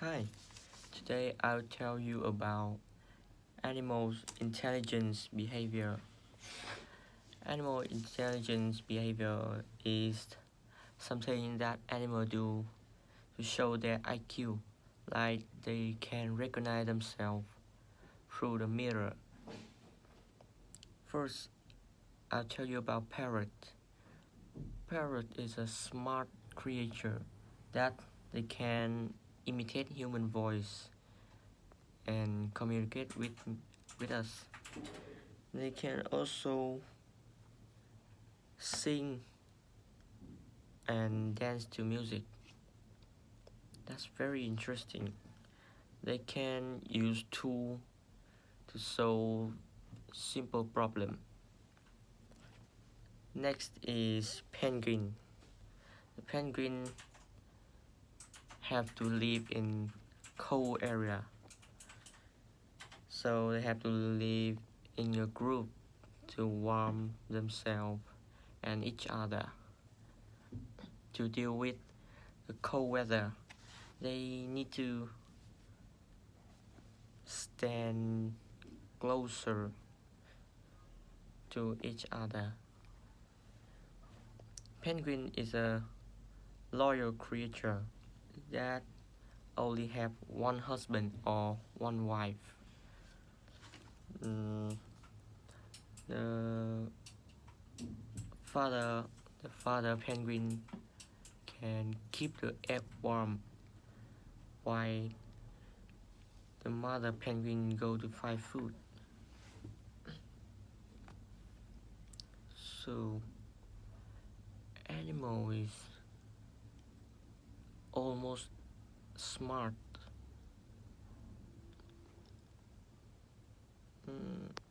Hi, today I'll tell you about animals' intelligence behavior. Animal intelligence behavior is something that animals do to show their IQ, like they can recognize themselves through the mirror. First, I'll tell you about parrot. Parrot is a smart creature that they can imitate human voice and communicate with us. They can also sing and dance to music. That's very interesting. They can use tools to solve simple problem. Next is penguin. The penguin have to live in cold area, so they have to live in a group to warm themselves and each other. To deal with the cold weather, they need to stand closer to each other. Penguin is a loyal creature that only have one husband or one wife. Mm, the father, the father penguin can keep the egg warm while the mother penguin go to find food. So animal is almost smart